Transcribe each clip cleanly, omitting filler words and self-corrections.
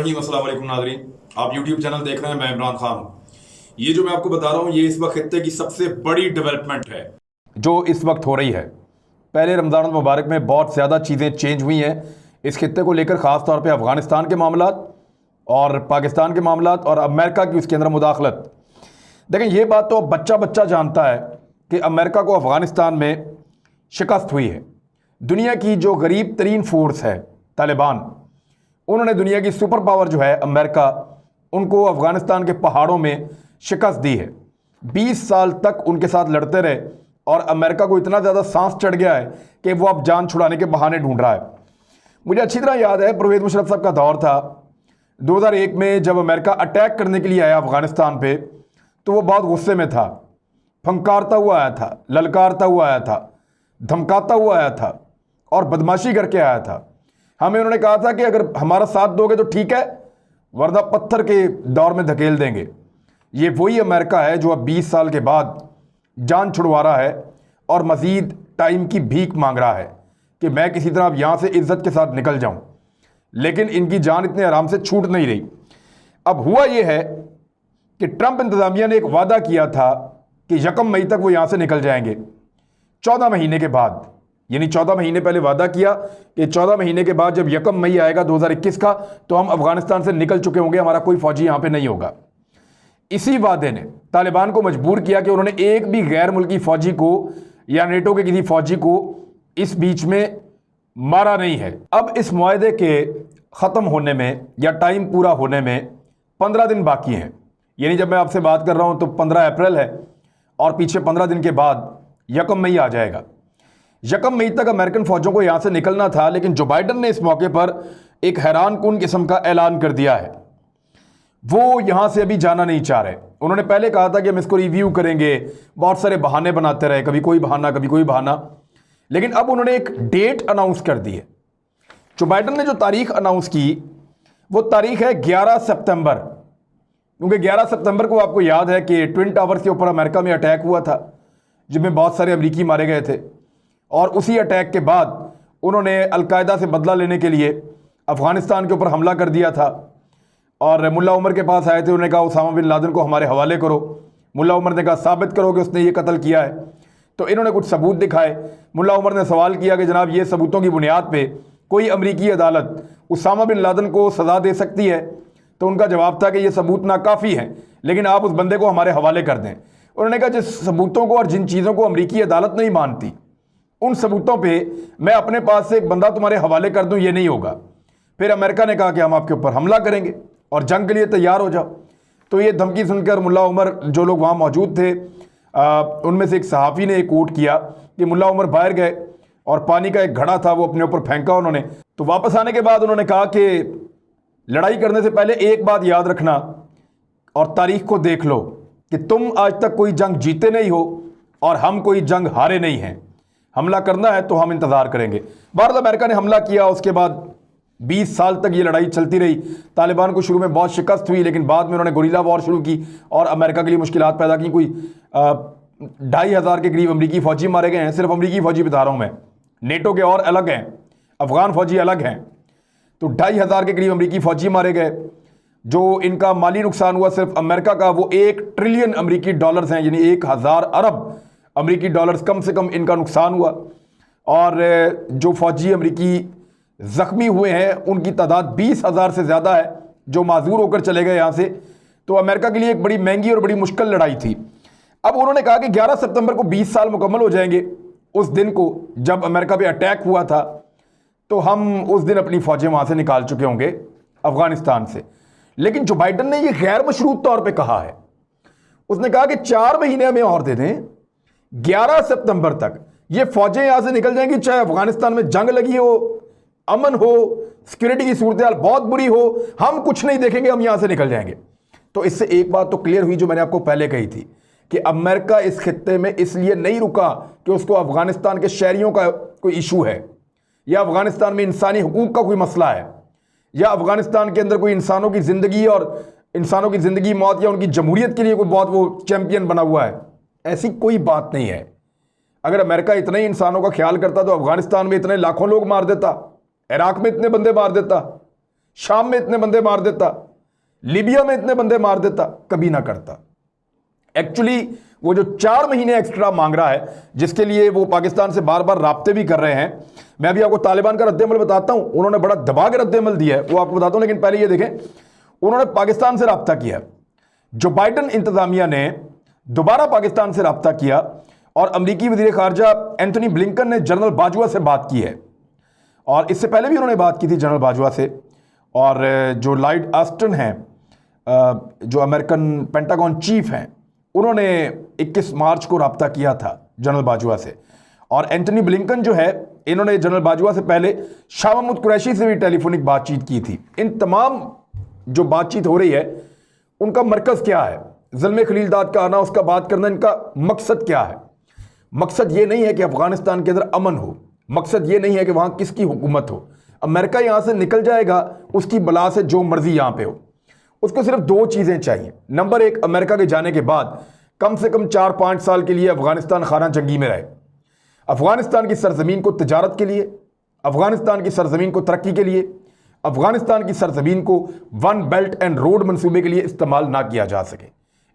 रहीम। अस्सलाम वालेकुम नाज़रीन, आप यूट्यूब चैनल देख रहे हैं, मैं इमरान खान हूँ। ये जो मैं आपको बता रहा हूँ ये इस वक्त खित्ते की सबसे बड़ी डेवलपमेंट है जो इस वक्त हो रही है। पहले रमज़ान मुबारक में बहुत ज़्यादा चीज़ें चेंज हुई हैं इस खित्ते को लेकर, ख़ास तौर पे अफ़गानिस्तान के मामलात और पाकिस्तान के मामलात और अमेरिका की उसके अंदर मुदाखलत। देखें, ये बात तो बच्चा बच्चा जानता है कि अमेरिका को अफ़गानिस्तान में शिकस्त हुई है। दुनिया की जो गरीब तरीन फोर्स है तालिबान, उन्होंने दुनिया की सुपर पावर जो है अमेरिका, उनको अफ़गानिस्तान के पहाड़ों में शिकस्त दी है। 20 साल तक उनके साथ लड़ते रहे और अमेरिका को इतना ज़्यादा सांस चढ़ गया है कि वो अब जान छुड़ाने के बहाने ढूंढ रहा है। मुझे अच्छी तरह याद है, परवेज़ मुशर्रफ साहब का दौर था 2001 में, जब अमेरिका अटैक करने के लिए आया अफ़गानिस्तान पे, तो वो बहुत गुस्से में था, फंकारता हुआ आया था, ललकारता हुआ आया था, धमकाता हुआ आया था और बदमाशी करके आया था। हमें उन्होंने कहा था कि अगर हमारा साथ दोगे तो ठीक है, वरना पत्थर के दौर में धकेल देंगे। ये वही अमेरिका है जो अब 20 साल के बाद जान छुड़वा रहा है और मज़ीद टाइम की भीख मांग रहा है कि मैं किसी तरह अब यहाँ से इज्जत के साथ निकल जाऊँ। लेकिन इनकी जान इतने आराम से छूट नहीं रही। अब हुआ ये है कि ट्रंप इंतज़ामिया ने एक वादा किया था कि 1 मई तक वो यहाँ से निकल जाएंगे। 14 महीने के बाद, यानी 14 महीने पहले वादा किया कि 14 महीने के बाद जब 1 मई आएगा 2021 का, तो हम अफगानिस्तान से निकल चुके होंगे, हमारा कोई फौजी यहाँ पे नहीं होगा। इसी वादे ने तालिबान को मजबूर किया कि उन्होंने एक भी गैर मुल्की फौजी को या नेटो के किसी फौजी को इस बीच में मारा नहीं है। अब इस मुआहदे के ख़त्म होने में या टाइम पूरा होने में 15 दिन बाकी हैं। यानी जब मैं आपसे बात कर रहा हूँ तो 15 अप्रैल है और पीछे 15 दिन के बाद 1 मई आ जाएगा। 1 मई तक अमेरिकन फौजों को यहाँ से निकलना था, लेकिन जो बाइडन ने इस मौके पर एक हैरानकुन किस्म का ऐलान कर दिया है। वो यहाँ से अभी जाना नहीं चाह रहे। उन्होंने पहले कहा था कि हम इसको रिव्यू करेंगे, बहुत सारे बहाने बनाते रहे, कभी कोई बहाना कभी कोई बहाना, लेकिन अब उन्होंने एक डेट अनाउंस कर दी है। जो बाइडन ने जो तारीख अनाउंस की वो तारीख है 11 सितंबर, क्योंकि 11 सितंबर को आपको याद है कि ट्विन टावर्स के ऊपर अमेरिका में अटैक हुआ था जिसमें बहुत सारे अमरीकी मारे गए थे। और उसी अटैक के बाद उन्होंने अलकायदा से बदला लेने के लिए अफ़गानिस्तान के ऊपर हमला कर दिया था और मुल्ला उमर के पास आए थे। उन्होंने कहा उसामा बिन लादेन को हमारे हवाले करो। मुल्ला उमर ने कहा साबित करो कि उसने ये कत्ल किया है। तो इन्होंने कुछ सबूत दिखाए। मुल्ला उमर ने सवाल किया कि जनाब ये सबूतों की बुनियाद पे कोई अमरीकी अदालत उसामा बिन लादेन को सज़ा दे सकती है? तो उनका जवाब था कि ये सबूत नाकाफ़ी हैं, लेकिन आप उस बंदे को हमारे हवाले कर दें। उन्होंने कहा जिस सबूतों को और जिन चीज़ों को अमरीकी अदालत नहीं मानती, उन सबूतों पे मैं अपने पास से एक बंदा तुम्हारे हवाले कर दूं, ये नहीं होगा। फिर अमेरिका ने कहा कि हम आपके ऊपर हमला करेंगे और जंग के लिए तैयार हो जाओ। तो ये धमकी सुनकर मुल्ला उमर, जो लोग वहाँ मौजूद थे, उनमें से एक सहाफ़ी ने एक कोट किया कि मुल्ला उमर बाहर गए और पानी का एक घड़ा था वो अपने ऊपर फेंका उन्होंने। तो वापस आने के बाद उन्होंने कहा कि लड़ाई करने से पहले एक बात याद रखना और तारीख को देख लो कि तुम आज तक कोई जंग जीते नहीं हो और हम कोई जंग हारे नहीं हैं। हमला करना है तो हम इंतज़ार करेंगे। बहरहाल अमेरिका ने हमला किया, उसके बाद 20 साल तक ये लड़ाई चलती रही। तालिबान को शुरू में बहुत शिकस्त हुई, लेकिन बाद में उन्होंने गुरिल्ला वॉर शुरू की और अमेरिका के लिए मुश्किलात पैदा की। कोई 2,500 के करीब अमरीकी फ़ौजी मारे गए हैं। सिर्फ अमरीकी फ़ौजी बता रहा हूँ मैं, नेटो के और अलग हैं, अफ़गान फ़ौजी अलग हैं। तो 2,500 के करीब अमरीकी फ़ौजी मारे गए। जो इनका माली नुकसान हुआ सिर्फ अमेरिका का, वो 1 ट्रिलियन अमरीकी डॉलर्स हैं, यानी 1,000 अरब अमरीकी डॉलर्स कम से कम इनका नुकसान हुआ। और जो फ़ौजी अमरीकी ज़ख्मी हुए हैं उनकी तादाद 20,000 से ज़्यादा है, जो माजूर होकर चले गए यहाँ से। तो अमेरिका के लिए एक बड़ी महंगी और बड़ी मुश्किल लड़ाई थी। अब उन्होंने कहा कि 11 सितंबर को 20 साल मुकम्मल हो जाएंगे उस दिन को जब अमेरिका पे अटैक हुआ था, तो हम उस दिन अपनी फ़ौजें वहाँ से निकाल चुके होंगे अफ़गानिस्तान से। लेकिन जो बाइडन ने ये गैर मशरूत तौर पर कहा है, उसने कहा कि 4 महीने हमें और दे दें, 11 सितंबर तक ये फौजें यहां से निकल जाएंगी, चाहे अफगानिस्तान में जंग लगी हो, अमन हो, सिक्योरिटी की सूरत हाल बहुत बुरी हो, हम कुछ नहीं देखेंगे, हम यहां से निकल जाएंगे। तो इससे एक बात तो क्लियर हुई जो मैंने आपको पहले कही थी कि अमेरिका इस खित्ते में इसलिए नहीं रुका कि उसको अफगानिस्तान के शहरियों का कोई इशू है, या अफगानिस्तान में इंसानी हुकूक का कोई मसला है, या अफगानिस्तान के अंदर कोई इंसानों की ज़िंदगी और इंसानों की ज़िंदगी मौत या उनकी जमहूरियत के लिए कोई बहुत वो चैंपियन बना हुआ है। ऐसी कोई बात नहीं है। अगर अमेरिका इतने ही इंसानों का ख्याल करता तो अफगानिस्तान में इतने लाखों लोग मार देता, इराक में इतने बंदे मार देता, शाम में इतने बंदे मार देता, लीबिया में इतने बंदे मार देता, कभी ना करता। एक्चुअली वो जो 4 महीने एक्स्ट्रा मांग रहा है, जिसके लिए वो पाकिस्तान से बार बार राब्ते भी कर रहे हैं। मैं अभी आपको तालिबान का रद्देमल बताता हूं, उन्होंने बड़ा दबा के रद्देमल दिया है, वो आपको बताता हूं। लेकिन पहले ये देखें, उन्होंने पाकिस्तान से राब्ता किया। जो बाइडन इंतजामिया ने दोबारा पाकिस्तान से राब्ता किया और अमरीकी वजीर खारजा एंथनी ब्लिंकन ने जनरल बाजवा से बात की है, और इससे पहले भी उन्होंने बात की थी जनरल बाजवा से। और जो लॉयड ऑस्टिन हैं, जो अमेरिकन पेंटागन चीफ हैं, उन्होंने 21 मार्च को राब्ता किया था जनरल बाजवा से। और एंथनी ब्लिंकन जो है, इन्होंने जनरल बाजवा से पहले शाह महमूद कुरैशी से भी टेलीफोनिक बातचीत की थी। इन तमाम जो बातचीत हो रही है, उनका मरकज़ क्या है? ज़ुल्म खलीलदाद का आना, उसका बात करना, इनका मकसद क्या है? मकसद ये नहीं है कि अफगानिस्तान के अंदर अमन हो, मकसद ये नहीं है कि वहां किसकी हुकूमत हो। अमेरिका यहां से निकल जाएगा, उसकी बला से जो मर्जी यहां पे हो। उसको सिर्फ 2 चीज़ें चाहिए। नंबर 1, अमेरिका के जाने के बाद कम से कम 4-5 साल के लिए अफगानिस्तान खाना जंगी में रहे। अफगानिस्तान की सरजमीन को तिजारत के लिए, अफगानिस्तान की सरजमीन को तरक्की के लिए, अफगानिस्तान की सरजमीन को वन बेल्ट एंड रोड मंसूबे के लिए इस्तेमाल ना किया जा सके।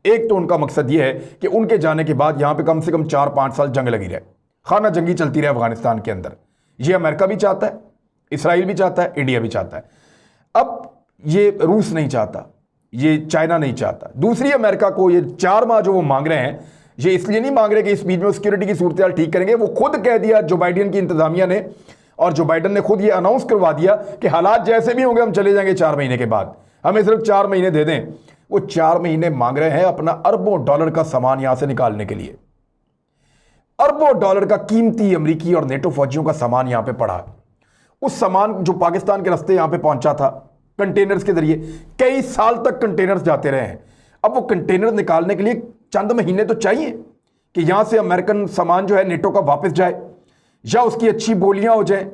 एक तो उनका मकसद यह है कि उनके जाने के बाद यहां पे कम से कम 4-5 साल जंग लगी रहे, खाना जंगी चलती रहे अफगानिस्तान के अंदर। यह अमेरिका भी चाहता है, इसराइल भी चाहता है, इंडिया भी चाहता है। अब ये रूस नहीं चाहता, ये चाइना नहीं चाहता। दूसरी, अमेरिका को ये 4 माह जो वो मांग रहे हैं, ये इसलिए नहीं मांग रहे कि इस बीच में सिक्योरिटी की सूरत ठीक करेंगे। वो खुद कह दिया जो बाइडेन की इंतजामिया ने, और जो बाइडेन ने खुद ये अनाउंस करवा दिया कि हालात जैसे भी होंगे हम चले जाएंगे 4 महीने के बाद, हमें सिर्फ 4 महीने दे दें। वो 4 महीने मांग रहे हैं अपना अरबों डॉलर का सामान यहां से निकालने के लिए। अरबों डॉलर का कीमती अमरीकी और नेटो फौजियों का सामान यहां पे पड़ा। उस सामान जो पाकिस्तान के रास्ते यहां पे पहुंचा था कंटेनर्स के जरिए, कई साल तक कंटेनर्स जाते रहे हैं। अब वो कंटेनर निकालने के लिए चंद महीने तो चाहिए कि यहां से अमेरिकन सामान जो है नेटो का वापस जाए, या उसकी अच्छी बोलियां हो जाएं,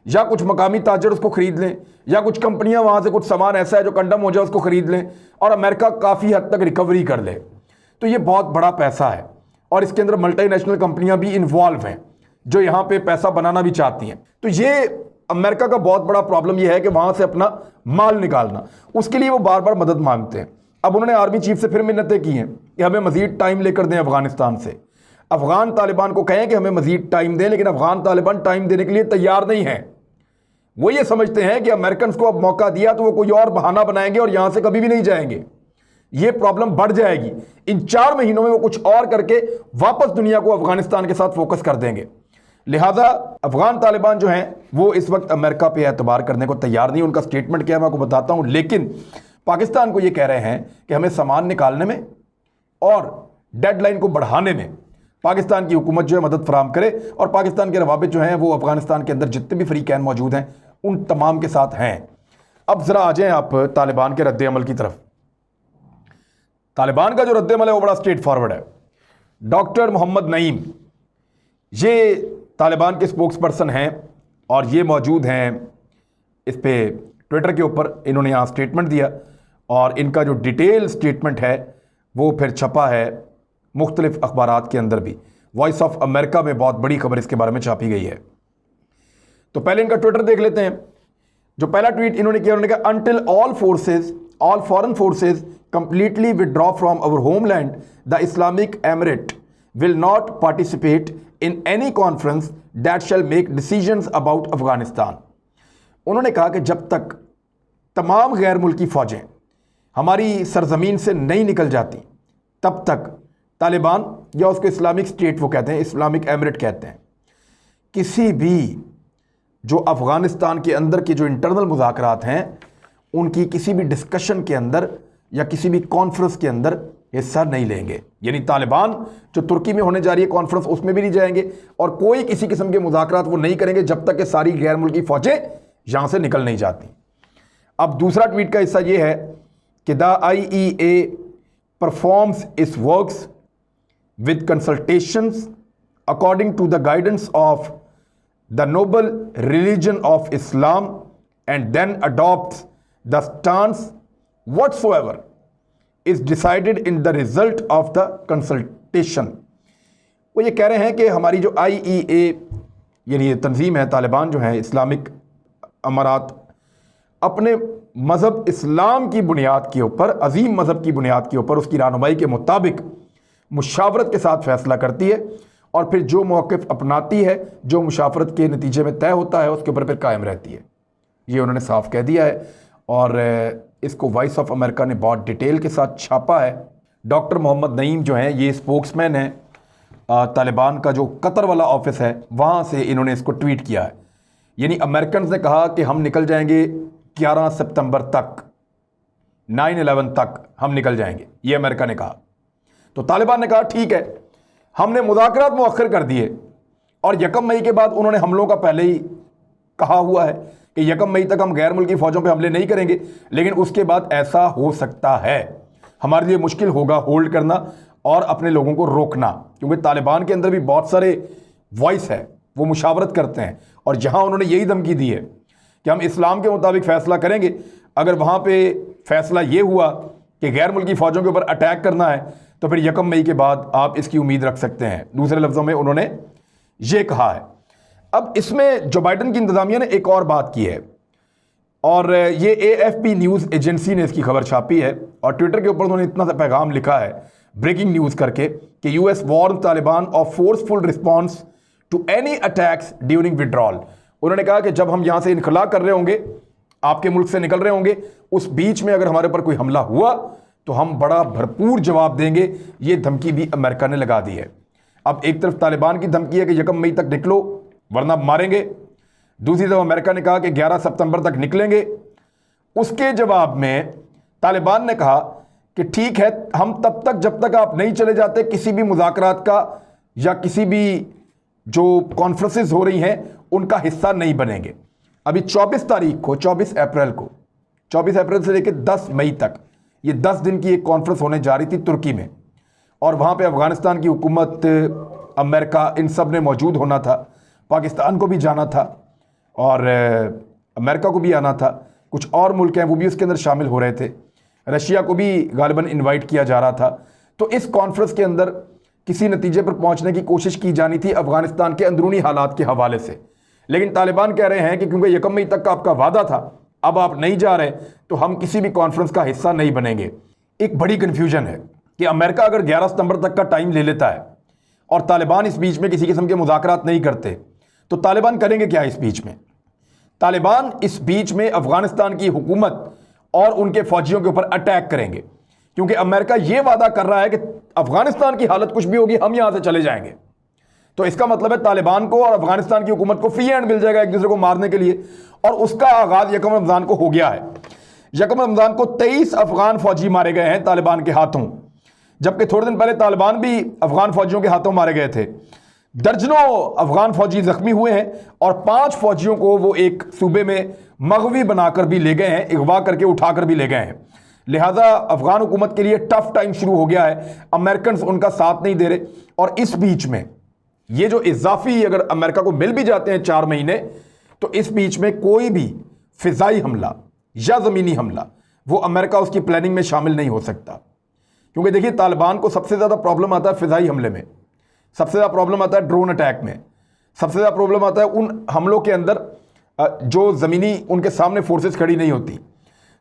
या कुछ मकामी ताजर उसको खरीद लें, या कुछ कंपनियां वहां से कुछ सामान ऐसा है जो कंडम हो जाए उसको खरीद लें, और अमेरिका काफ़ी हद तक रिकवरी कर ले। तो ये बहुत बड़ा पैसा है, और इसके अंदर मल्टीनेशनल कंपनियां भी इन्वॉल्व हैं जो यहां पे पैसा बनाना भी चाहती हैं। तो ये अमेरिका का बहुत बड़ा प्रॉब्लम यह है कि वहां से अपना माल निकालना, उसके लिए वो बार बार मदद मांगते हैं। अब उन्होंने आर्मी चीफ से फिर मिन्नतें की हैं कि हमें मजीद टाइम लेकर दें अफगानिस्तान से। अफगान तालिबान को कहें कि हमें मजीद टाइम दें, लेकिन अफगान तालिबान टाइम देने के लिए तैयार नहीं है। वो ये समझते हैं कि अमेरिकन को अब मौका दिया तो वो कोई और बहाना बनाएंगे और यहां से कभी भी नहीं जाएंगे। ये प्रॉब्लम बढ़ जाएगी। इन 4 महीनों में वो कुछ और करके वापस दुनिया को अफगानिस्तान के साथ फोकस कर देंगे। लिहाजा अफगान तालिबान जो हैं वो इस वक्त अमेरिका पे एतबार करने को तैयार नहीं। उनका स्टेटमेंट क्या है मैं आपको बताता हूं, लेकिन पाकिस्तान को ये कह रहे हैं कि हमें सामान निकालने में और डेडलाइन को बढ़ाने में पाकिस्तान की हुकूमत जो है मदद फराम करे, और पाकिस्तान के रवाबित जो हैं वो अफगानिस्तान के अंदर जितने भी फ्री कैन मौजूद हैं उन तमाम के साथ हैं। अब ज़रा आ जाएं आप तालिबान के रद्द अमल की तरफ। तालिबान का जो रद्द अमल है वो बड़ा स्ट्रेट फॉरवर्ड है। डॉक्टर मोहम्मद नईम ये तालिबान के स्पोक्स पर्सन हैं, और ये मौजूद हैं इस पे ट्विटर के ऊपर। इन्होंने यहाँ स्टेटमेंट दिया, और इनका जो डिटेल स्टेटमेंट है वो फिर छपा है मुख्तलिफ अखबारात के अंदर भी। वॉइस ऑफ अमेरिका में बहुत बड़ी खबर इसके बारे में छापी गई है। तो पहले इनका ट्विटर देख लेते हैं। जो पहला ट्वीट इन्होंने किया, उन्होंने कहा, until all foreign forces completely withdraw from our homeland the Islamic emirate will not participate in any conference that shell make decisions about Afghanistan. उन्होंने कहा कि जब तक तमाम गैर मुल्की फ़ौजें हमारी सरजमीन से नहीं निकल जाती, तब तक तालिबान, या उसको इस्लामिक स्टेट वो कहते हैं, इस्लामिक एमिरेट कहते हैं, किसी भी जो अफ़गानिस्तान के अंदर के जो इंटरनल मुज़ाकरात हैं उनकी किसी भी डिस्कशन के अंदर या किसी भी कॉन्फ्रेंस के अंदर हिस्सा नहीं लेंगे। यानी तालिबान जो तुर्की में होने जा रही है कॉन्फ्रेंस, उसमें भी नहीं जाएंगे, और कोई किसी किस्म के मुज़ाकरात वो नहीं करेंगे जब तक कि सारी गैर मुल्की फ़ौजें यहाँ से निकल नहीं जाती। अब दूसरा ट्वीट का हिस्सा ये है कि the IEA performs it's works with consultations according to the guidance of the noble religion of Islam, and then adopts the stance whatsoever is decided in the result of the consultation। वो ये कह रहे हैं कि हमारी जो IEA यानी ये तंजीम है, तालिबान जो है इस्लामिक अमारात, अपने मज़हब इस्लाम की बुनियाद के ऊपर, अजीम मज़हब की बुनियाद के ऊपर उसकी रहनुमाई के मुताबिक मुशावरत के साथ फ़ैसला करती है और फिर जो मौक़िफ़ अपनाती है, जो मुशावरत के नतीजे में तय होता है, उसके ऊपर फिर कायम रहती है। ये उन्होंने साफ कह दिया है और इसको वॉइस ऑफ अमेरिका ने बहुत डिटेल के साथ छापा है। डॉक्टर मोहम्मद नईम जो हैं, ये स्पोक्समैन हैं तालिबान का, जो कतर वाला ऑफिस है वहाँ से इन्होंने इसको ट्वीट किया है। यानी अमेरिकन ने कहा कि हम निकल जाएंगे 11 सितंबर तक, 9/11 तक हम निकल जाएंगे, ये अमेरिका ने कहा। तो तालिबान ने कहा ठीक है, हमने मुज़ाकरात मुअख्खर कर दिए और 1 मई के बाद उन्होंने हमलों का पहले ही कहा हुआ है कि 1 मई तक हम गैर मुल्की फ़ौजों पे हमले नहीं करेंगे, लेकिन उसके बाद ऐसा हो सकता है, हमारे लिए मुश्किल होगा होल्ड करना और अपने लोगों को रोकना, क्योंकि तालिबान के अंदर भी बहुत सारे वॉइस है, वो मुशावरत करते हैं और जहां उन्होंने यही धमकी दी है कि हम इस्लाम के मुताबिक फ़ैसला करेंगे, अगर वहां पे फ़ैसला ये हुआ कि गैर मुल्की फ़ौजों के ऊपर अटैक करना है तो फिर 1 मई के बाद आप इसकी उम्मीद रख सकते हैं। दूसरे लफ्ज़ों में उन्होंने ये कहा है। अब इसमें जो बाइडन की इंतज़ामिया ने एक और बात की है और ये AFP न्यूज़ एजेंसी ने इसकी खबर छापी है और ट्विटर के ऊपर उन्होंने इतना सा पैगाम लिखा है ब्रेकिंग न्यूज़ करके कि US warn Taliban of forceful response to any attacks during withdrawal. उन्होंने कहा कि जब हम यहाँ से इनखला कर रहे होंगे, आपके मुल्क से निकल रहे होंगे, उस बीच में अगर हमारे पर कोई हमला हुआ तो हम बड़ा भरपूर जवाब देंगे। ये धमकी भी अमेरिका ने लगा दी है। अब एक तरफ तालिबान की धमकी है कि 1 मई तक निकलो वरना मारेंगे, दूसरी तरफ अमेरिका ने कहा कि 11 सितंबर तक निकलेंगे। उसके जवाब में तालिबान ने कहा कि ठीक है, हम तब तक जब तक आप नहीं चले जाते किसी भी मुज़ाकरात का या किसी भी जो कॉन्फ्रेंसेस हो रही हैं उनका हिस्सा नहीं बनेंगे। अभी 24 तारीख को, 24 अप्रैल को, 24 अप्रैल से लेकर 10 मई तक ये 10 दिन की एक कॉन्फ्रेंस होने जा रही थी तुर्की में और वहाँ पे अफ़गानिस्तान की हुकूमत, अमेरिका, इन सब ने मौजूद होना था। पाकिस्तान को भी जाना था और अमेरिका को भी आना था, कुछ और मुल्क हैं वो भी उसके अंदर शामिल हो रहे थे, रशिया को भी गालिबन इनवाइट किया जा रहा था। तो इस कॉन्फ्रेंस के अंदर किसी नतीजे पर पहुंचने की कोशिश की जानी थी अफ़गानिस्तान के अंदरूनी हालात के हवाले से, लेकिन तालिबान कह रहे हैं कि क्योंकि 1 मई तक का आपका वादा था, अब आप नहीं जा रहे तो हम किसी भी कॉन्फ्रेंस का हिस्सा नहीं बनेंगे। एक बड़ी कन्फ्यूजन है कि अमेरिका अगर 11 सितंबर तक का टाइम ले लेता है और तालिबान इस बीच में किसी किस्म के मुज़ाकरात नहीं करते तो तालिबान करेंगे क्या इस बीच में? तालिबान इस बीच में अफ़गानिस्तान की हुकूमत और उनके फ़ौजियों के ऊपर अटैक करेंगे, क्योंकि अमेरिका ये वादा कर रहा है कि अफ़गानिस्तान की हालत कुछ भी होगी हम यहाँ से चले जाएंगे। तो इसका मतलब है तालिबान को और अफ़गानिस्तान की हुकूमत को फ्री हैंड मिल जाएगा एक दूसरे को मारने के लिए, और उसका आगाज़ 1 रमज़ान को हो गया है। 1 रमज़ान को 23 अफ़गान फ़ौजी मारे गए हैं तालिबान के हाथों, जबकि थोड़े दिन पहले तालिबान भी अफ़गान फ़ौजियों के हाथों मारे गए थे। दर्जनों अफ़गान फ़ौजी ज़ख्मी हुए हैं और 5 फ़ौजियों को वो एक सूबे में मगवी बनाकर भी ले गए हैं, अगवा करके उठाकर भी ले गए हैं। लिहाजा अफ़गान हुकूमत के लिए टफ टाइम शुरू हो गया है, अमेरिकन उनका साथ नहीं दे रहे। और इस बीच में ये जो इजाफी अगर अमेरिका को मिल भी जाते हैं 4 महीने, तो इस बीच में कोई भी फ़िज़ाई हमला या ज़मीनी हमला वो अमेरिका उसकी प्लानिंग में शामिल नहीं हो सकता। क्योंकि देखिए, तालिबान को सबसे ज़्यादा प्रॉब्लम आता है फ़िज़ाई हमले में, सबसे ज़्यादा प्रॉब्लम आता है ड्रोन अटैक में, सबसे ज़्यादा प्रॉब्लम आता है उन हमलों के अंदर जो ज़मीनी उनके सामने फोर्सेस खड़ी नहीं होती।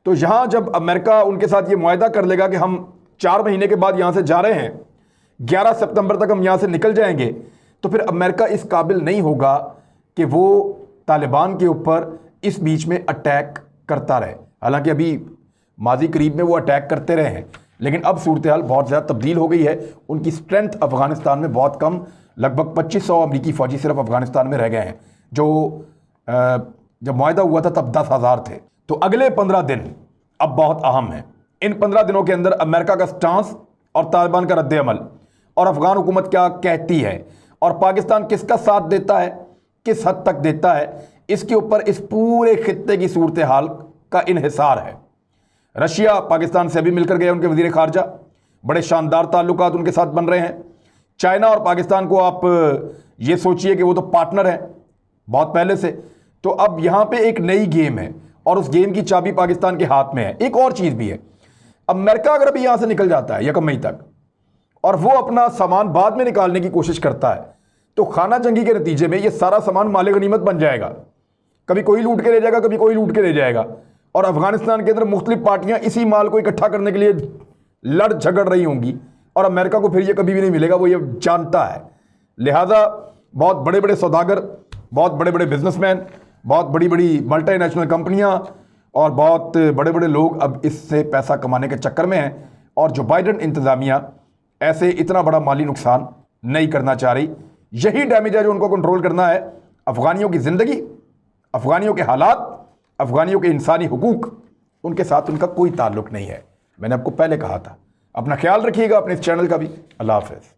तो यहाँ जब अमेरिका उनके साथ ये मुआहदा कर लेगा कि हम 4 महीने के बाद यहाँ से जा रहे हैं, 11 सितंबर तक हम यहाँ से निकल जाएंगे, तो फिर अमेरिका इस काबिल नहीं होगा कि वो तालिबान के ऊपर इस बीच में अटैक करता रहे। हालांकि अभी माजी करीब में वो अटैक करते रहे हैं, लेकिन अब सूरत हाल बहुत ज़्यादा तब्दील हो गई है। उनकी स्ट्रेंथ अफ़गानिस्तान में बहुत कम, लगभग 2500 अमरीकी फ़ौजी सिर्फ अफ़गानिस्तान में रह गए हैं, जो जब मुआहदा हुआ था तब 10,000 थे। तो अगले 15 दिन अब बहुत अहम हैं। इन 15 दिनों के अंदर अमेरिका का स्टांस और तालिबान का रद्द अमल और अफ़गान हुकूमत क्या कहती है और पाकिस्तान किसका साथ देता है, किस हद तक देता है, इसके ऊपर इस पूरे खित्ते की सूरत हाल का इन्हिसार है। रशिया पाकिस्तान से अभी मिलकर गए, उनके वज़ीर ख़ारजा, बड़े शानदार ताल्लुकात उनके साथ बन रहे हैं। चाइना और पाकिस्तान को आप ये सोचिए कि वो तो पार्टनर हैं बहुत पहले से। तो अब यहाँ पे एक नई गेम है और उस गेम की चाबी पाकिस्तान के हाथ में है। एक और चीज़ भी है, अमेरिका अगर अभी यहाँ से निकल जाता है 1 मई तक और वो अपना सामान बाद में निकालने की कोशिश करता है, तो खाना जंगी के नतीजे में ये सारा सामान माले गनीमत बन जाएगा। कभी कोई लूट के ले जाएगा, कभी कोई लूट के ले जाएगा, और अफगानिस्तान के अंदर मुख्तलिफ पार्टियां इसी माल को इकट्ठा करने के लिए लड़ झगड़ रही होंगी, और अमेरिका को फिर ये कभी भी नहीं मिलेगा, वो ये जानता है। लिहाजा बहुत बड़े बड़े सौदागर, बहुत बड़े बड़े बिजनेसमैन, बहुत बड़ी बड़ी मल्टीनेशनल कंपनियां और बहुत बड़े बड़े लोग अब इससे पैसा कमाने के चक्कर में हैं, और जो बाइडेन इंतज़ामिया ऐसे इतना बड़ा माली नुकसान नहीं करना चाह रही। यही डैमेज है जो उनको कंट्रोल करना है। अफगानियों की ज़िंदगी, अफगानियों के हालात, अफगानियों के इंसानी हुकूक, उनके साथ उनका कोई ताल्लुक़ नहीं है। मैंने आपको पहले कहा था। अपना ख्याल रखिएगा, अपने इस चैनल का भी। अल्लाह हाफ़िज़।